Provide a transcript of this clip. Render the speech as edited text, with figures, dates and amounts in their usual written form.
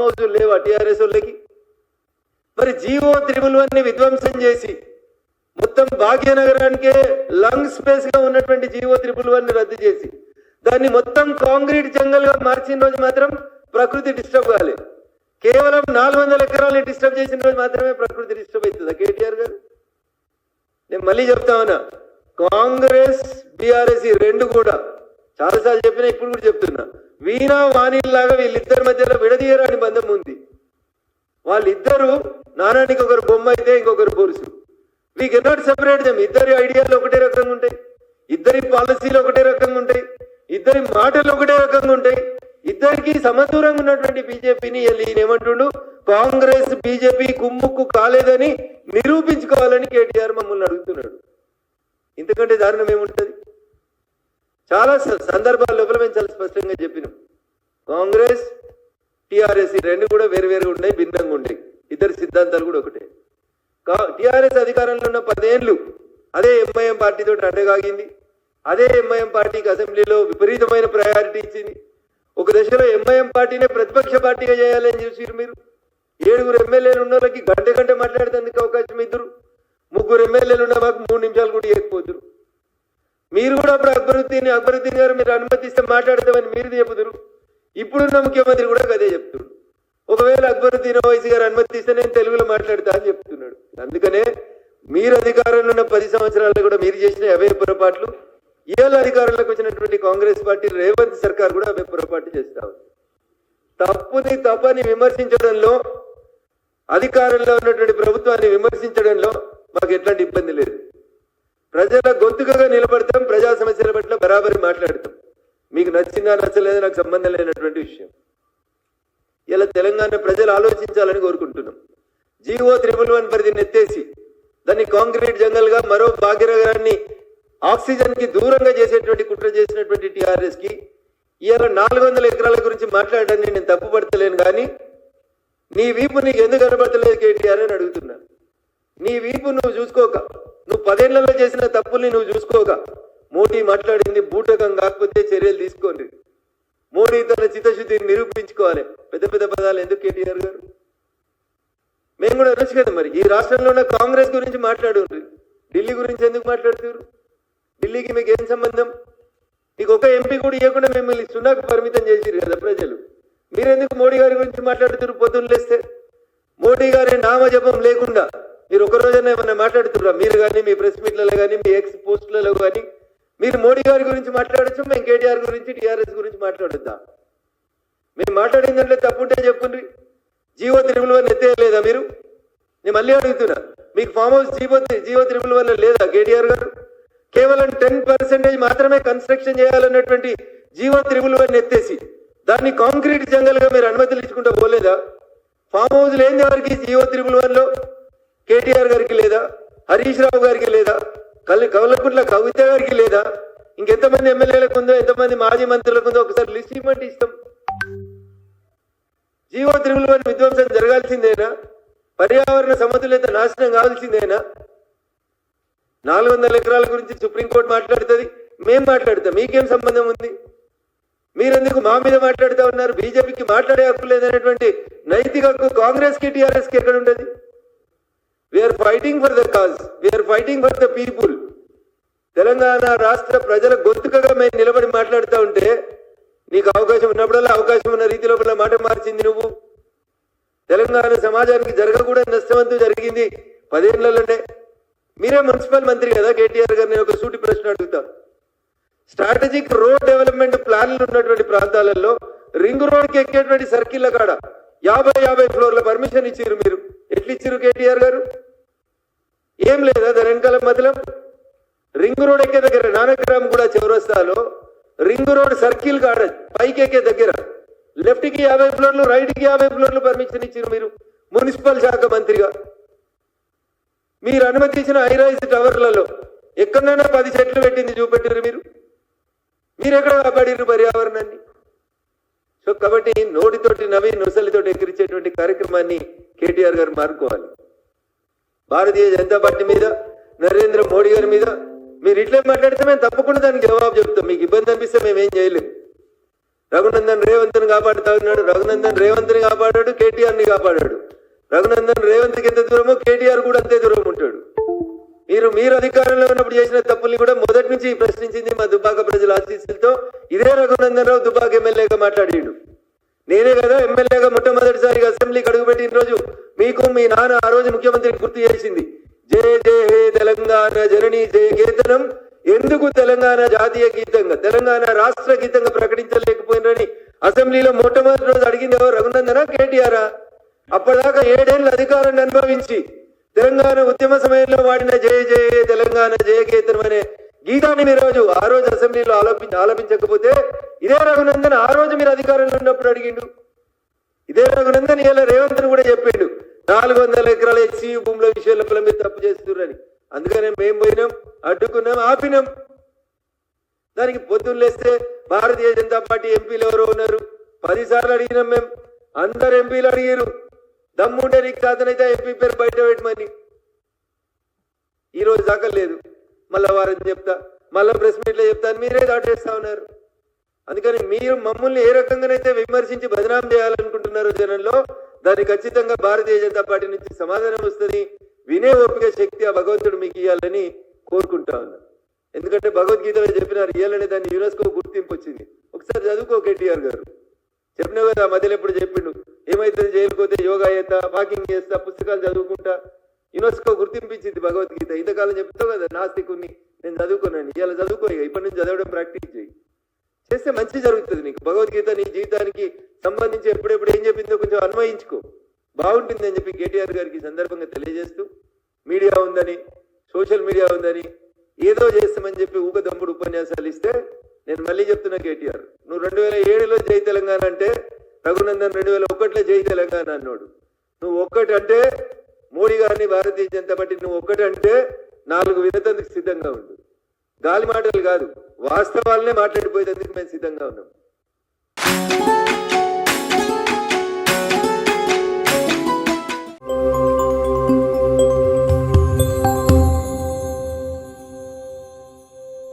హౌస్లు లేవా టీఆర్ఎస్ వాళ్ళకి? మరి జీవో 311ని విధ్వంసం చేసి మొత్తం భాగ్యనగరానికే లంగ్ స్పేస్ గా ఉన్నటువంటి జీవో 311ని రద్దు చేసి దాన్ని మొత్తం కాంక్రీట్ జంగల్ గా మార్చిన రోజు మాత్రం ప్రకృతి డిస్టర్బ్ కాలే. కేవలం 400 ఎకరాలని డిస్టర్బ్ చేసిన రోజు మాత్రమే ప్రకృతి డిస్టర్బ్ అవుతుందా కేటీఆర్ గారు? నేను మళ్ళీ చెప్తా ఉన్నా, కాంగ్రెస్ బీఆర్ఎస్ ఈ రెండు కూడా చాలాసార్లు చెప్పినా, ఇప్పుడు కూడా చెప్తున్నా, వీణా వాణిలాగా వీళ్ళిద్దరి మధ్యలో విడదీయరాని బంధం ఉంది. వాళ్ళిద్దరూ నానానికి ఒకరు బొమ్మ అయితే ఇంకొకరు బొరుసు. We cannot separate them. ఇద్దరి ఐడియాలు ఒకటే రకంగా ఉంటాయి, ఇద్దరి పాలసీలు ఒకటే రకంగా ఉంటాయి, ఇద్దరి మాటలు ఒకటే రకంగా ఉంటాయి. ఇద్దరికి సమదూరంగా ఉన్నటువంటి బీజేపీని ఈయన ఏమంటుండు, కాంగ్రెస్ బీజేపీ కుమ్ముక్కు కాలేదని నిరూపించుకోవాలని కేటీఆర్ మమ్మల్ని అడుగుతున్నాడు. ఇంతకంటే దారుణం ఏముంటుంది? చాలా సందర్భాల లోపల మేము చాలా స్పష్టంగా చెప్పినాం, కాంగ్రెస్ టీఆర్ఎస్ ఈ రెండు కూడా వేరువేరుగా ఉన్నాయి, భిన్నంగా ఉన్నాయి. ఇద్దరు సిద్ధాంతాలు కూడా ఒకటే. టీఆర్ఎస్ అధికారంలో ఉన్న 10 ఏళ్ళు అదే ఎంఐఎం పార్టీతో అడ్డగాగింది. అదే ఎంఐఎం పార్టీకి అసెంబ్లీలో విపరీతమైన ప్రయారిటీ ఇచ్చింది. ఒక దశలో ఎంఐఎం పార్టీనే ప్రతిపక్ష పార్టీగా చేయాలని చూసిరు మీరు. 7 ఎమ్మెల్యేలు ఉన్న వాళ్ళకి గంట మాట్లాడేందుకు అవకాశం ఇద్దరు, 3 ఎమ్మెల్యేలు ఉన్న మాకు 3 నిమిషాలు కూడా ఇవ్వకపోతురు. మీరు కూడా అప్పుడు అక్బరుద్దీన్ గారు మీరు అనుమతిస్తే మాట్లాడతామని మీరు చెబుతురు. ఇప్పుడున్న ముఖ్యమంత్రి కూడా అదే చెప్తున్నాడు. ఒకవేళ అక్బరుద్దీన్ ఓవైసీ గారు అనుమతిస్తే నేను తెలుగులో మాట్లాడతా అని చెప్తున్నాడు. అందుకనే మీరు అధికారంలో ఉన్న 10 సంవత్సరాల్లో కూడా మీరు చేసిన అవే పొరపాట్లు ఇవాళ అధికారంలోకి వచ్చినటువంటి కాంగ్రెస్ పార్టీ రేవంత్ సర్కార్ కూడా అవే పొరపాటు చేస్తా ఉంది. తప్పని విమర్శించడంలో, అధికారంలో ఉన్నటువంటి ప్రభుత్వాన్ని విమర్శించడంలో మాకు ఎట్లాంటి ఇబ్బంది లేదు. ప్రజల గొంతుకగా నిలబడతాం, ప్రజా సమస్యల పట్ల బరాబరి మాట్లాడతాం. మీకు నచ్చిందా నచ్చలేదా నాకు సంబంధం లేనటువంటి విషయం. ఇలా తెలంగాణ ప్రజలు ఆలోచించాలని కోరుకుంటున్నాం. జీవో 311 పరిధిని ఎత్తేసి దాన్ని కాంక్రీట్ జంగల్ గా మరో భాగ్యనగరాన్ని ఆక్సిజన్ కి దూరంగా చేసేటువంటి కుట్ర చేసినటువంటి టీఆర్ఎస్ కి ఇవాళ 400 ఎకరాల గురించి మాట్లాడడాన్ని నేను తప్పుపడతలేను. కానీ నీ వీపు నీకు ఎందుకు కనబడతలేదు కేటీఆర్ అని అడుగుతున్నా. నీ వీపు నువ్వు చూసుకోక, నువ్వు 10 ఏళ్లలో చేసిన తప్పుల్ని నువ్వు చూసుకోక, మోడీ మాట్లాడింది బూటకం కాకపోతే చర్యలు తీసుకోండి. మోడీ తన చిత్తశుద్ధిని నిరూపించుకోవాలి. పెద్ద పెద్ద పదాలు ఎందుకు కేటీఆర్ గారు? మేము కూడా అనొచ్చు కదా. మరి ఈ రాష్ట్రంలో ఉన్న కాంగ్రెస్ గురించి మాట్లాడుండ్రి, ఢిల్లీ గురించి ఎందుకు మాట్లాడుతున్నారు? ఢిల్లీకి మీకు ఏం సంబంధం? మీకు ఒక ఎంపీ కూడా ఇవ్వకుండా మిమ్మల్ని సున్నాకు పరిమితం చేసిరు కదా ప్రజలు. మీరెందుకు మోడీ గారి గురించి మాట్లాడుతున్నారు? పొద్దున్న లేస్తే మోడీ గారి నామజపం లేకుండా మీరు ఒక రోజైనా ఏమన్నా మాట్లాడుతుర్రా? మీరు కానీ మీ ప్రెస్ మీట్లలో కానీ మీ ఎక్స్ పోస్టులలో కానీ మీరు మోడీ గారి గురించి మాట్లాడచ్చు, మేము కేటీఆర్ గురించి టీఆర్ఎస్ గురించి మాట్లాడొద్దా? మేము మాట్లాడిందంటే తప్పుంటే చెప్పుండ్రి. జీవో 311 ఎత్తేయలేదా మీరు? నేను మళ్ళీ అడుగుతున్నా, మీకు ఫామ్ హౌస్ జీవో 311 లేదా కేటీఆర్ గారు? కేవలం 10% మాత్రమే కన్స్ట్రక్షన్ చేయాలన్నటువంటి జీవో 311 ఎత్తేసి దాన్ని కాంక్రీట్ జంగల్ గా మీరు అనుమతులు ఇచ్చుకుంటూ పోలేదా? ఫామ్ హౌస్ లేని ఎవరికి జీవో 311లో? కేటీఆర్ గారికి లేదా? హరీష్ రావు గారికి లేదా? కవలకుంట్ల కవిత గారికి లేదా? ఇంకెంతమంది ఎమ్మెల్యేలకు ఉందో, ఎంతమంది మాజీ మంత్రులకు ఉందో ఒకసారి లిస్ట్ ఇవ్వమంటే ఇస్తాం. జీవో 311 విధ్వంసం జరగాల్సిందేనా? పర్యావరణ సమతుల్యత నాశనం కావాల్సిందేనా? 400 ఎకరాల గురించి సుప్రీంకోర్టు మాట్లాడుతుంది, మేం మాట్లాడతాం. మీకేం సంబంధం ఉంది? మీరెందుకు మా మీద మాట్లాడుతూ ఉన్నారు? బీజేపీకి మాట్లాడే హక్కు లేదనేటువంటి నైతిక హక్కు కాంగ్రెస్ కి టీఆర్ఎస్ కి ఎక్కడ ఉండదు? We're fighting for the cause, we're fighting for the people. Telangana రాష్ట్ర ప్రజల గొంతుకగా మేము నిలబడి మాట్లాడుతూ ఉంటే నీకు అవకాశం ఉన్నప్పుడల్లా అవకాశం ఉన్న రీతిలో మాట మార్చింది నువ్వు. తెలంగాణ సమాజానికి జరగకూడని నష్టమంతూ జరిగింది 10 ఏళ్లలోనే. మీరే మున్సిపల్ మంత్రి కదా కేటీఆర్ గారు. నేను ఒక సూటి ప్రశ్న అడుగుతా. స్ట్రాటజిక్ రోడ్ డెవలప్మెంట్ ప్లాన్లు ఉన్నటువంటి ప్రాంతాలలో రింగ్ రోడ్కి ఎక్కేటువంటి సర్కిల్ కాడ 50 ఫ్లోర్ల పర్మిషన్ ఇచ్చిరు. మీరు ఎట్లా ఇచ్చిరు కేటీఆర్ గారు? ఏం లేదా దాని వెనకాల మధ్యలో? రింగ్ రోడ్ ఎక్కే దగ్గర నానక్రామ్ కూడా చౌరస్తాలో రింగ్ రోడ్ సర్కిల్ కాడ పైకి ఎక్కే దగ్గర లెఫ్ట్ కి 50 ఫ్లోర్లు, రైట్ కి 50 ఫ్లోర్లు పర్మిషన్ ఇచ్చిరు మీరు మున్సిపల్ శాఖ మంత్రిగా. మీరు అనుమతించిన హైరైజ్ టవర్లలో ఎక్కడైనా 10 చెట్లు పెట్టింది చూపెట్టిరు మీరు? మీరెక్కడ కాపాడిరు పర్యావరణాన్ని? సో కాబట్టి నోటితోటి నవ్వి నొసలితోటి ఎక్కిరించేటువంటి కార్యక్రమాన్ని కేటీఆర్ గారు మారుకోవాలి. భారతీయ జనతా పార్టీ మీద, నరేంద్ర మోడీ గారి మీద మీరు ఇట్లే మాట్లాడితే మేము తప్పకుండా దానికి జవాబు చెప్తాం. మీకు ఇబ్బంది అనిపిస్తే మేమేం చేయలేము. రఘునందన్ రేవంత్ని కాపాడుతా ఉన్నాడు. రఘునందన్ రేవంత్ని కాపాడాడు, కేటీఆర్ని కాపాడాడు. రఘునందన్ రేవంత్కి ఎంత దూరమో కేటీఆర్ కూడా అంతే దూరం ఉంటాడు. మీరు అధికారంలో ఉన్నప్పుడు చేసిన తప్పుల్ని కూడా మొదటి నుంచి ప్రశ్నించింది మా దుబ్బాక ప్రజల ఆశీస్సులతో. ఇదే రఘునందన్ రావు దుబ్బాక ఎమ్మెల్యేగా మాట్లాడాడు. నేనే కదా ఎమ్మెల్యేగా మొట్టమొదటిసారిగా అసెంబ్లీకి అడుగుపెట్టిన రోజు మీకు మీ నాన్న ఆ రోజు ముఖ్యమంత్రికి గుర్తు చేసింది, జయ జయ హే తెలంగాణ జననీ జయ కేతనం, ఎందుకు తెలంగాణ జాతీయ గీతంగా తెలంగాణ రాష్ట్ర గీతంగా ప్రకటించలేకపోయినని అసెంబ్లీలో మొట్టమొదటి రోజు అడిగింది ఎవరు? రఘునందనా కేటీఆరా? అప్పటిదాకా 7 ఏళ్ళు అధికారాన్ని అనుభవించి తెలంగాణ ఉద్యమ సమయంలో వాడిన జయ జయ తెలంగాణ జయ కేతనం అనే గీతాన్ని మీరు ఆ రోజు అసెంబ్లీలో ఆలపించకపోతే ఇదే రఘునందన్ ఆ రోజు మీరు అధికారంలో ఉన్నప్పుడు అడిగిండు. ఇదే రఘునందన్ ఇలా రేవంత్ కూడా చెప్పిండు 400 ఎకరాల హెచ్సి భూముల విషయంలో మీరు తప్పు చేస్తున్నారని. అందుకనే మేము పోయినాం, అడ్డుకున్నాం, ఆపినాం. దానికి పొద్దున్న లేస్తే భారతీయ జనతా పార్టీ ఎంపీలు ఎవరో ఉన్నారు, 10 సార్లు అడిగినాం మేము. అందరు ఎంపీలు అడిగారు, దమ్ముంటే నీకు సాధనైతే ఎంపీ పేరు బయట పెట్టమని. ఈ రోజు దాకా లేదు. మళ్ళా వారం చెప్తా, మళ్ళా ప్రెస్ మీట్లో చెప్తాను, మీరే దాటేస్తా ఉన్నారు. అందుకని మీరు మమ్మల్ని ఏ రకంగానైతే విమర్శించి బదనాం చేయాలనుకుంటున్నారో జనంలో, దానికి ఖచ్చితంగా భారతీయ జనతా పార్టీ నుంచి సమాధానం వస్తుంది. వినే ఓపిక శక్తి ఆ భగవంతుడు మీకు ఇవ్వాలని కోరుకుంటా ఉన్నా. ఎందుకంటే భగవద్గీతలో చెప్పినారు, ఇవ్వాలనే దాన్ని యునెస్కో గుర్తింపు వచ్చింది. ఒకసారి చదువుకో కేటీఆర్ గారు. చెప్పినావు కదా మధ్యలో ఎప్పుడు చెప్పిండు, ఏమైతుంది జైలుకి పోతే యోగా చేస్తా, వాకింగ్ చేస్తా, పుస్తకాలు చదువుకుంటా. యునెస్కో గుర్తింపించింది భగవద్గీత. ఇంతకాలం చెప్తావు కదా నాస్తికుని, నేను చదువుకున్నాను. ఇవాళ చదువుకో, ఇప్పటి నుంచి చదవడం ప్రాక్టీస్ చేయి. చేస్తే మంచి జరుగుతుంది నీకు. భగవద్గీత నీ జీవితానికి సంబంధించి ఎప్పుడెప్పుడు ఏం చెప్పిందో కొంచెం అన్వయించుకో, బాగుంటుందని చెప్పి కేటీఆర్ గారికి సందర్భంగా తెలియజేస్తూ, మీడియా ఉందని, సోషల్ మీడియా ఉందని ఏదో చేస్తామని చెప్పి ఊకదమ్ముడు ఉపన్యాసాలు ఇస్తే, నేను మళ్ళీ చెప్తున్నా కేటీఆర్, నువ్వు 2007లో జై తెలంగాణ అంటే రఘునందన్ 2001లో జై తెలంగాణ అన్నాడు. నువ్వు ఒక్కటంటే మోడీ గారిని భారతీయ జనతా పార్టీ నువ్వు ఒక్కటంటే 4 వినతందుకు సిద్ధంగా ఉండు. గాలి మాటలు కాదు, వాస్తవాలనే మాట్లాడిపోయేందుకు మేము సిద్ధంగా ఉన్నాం.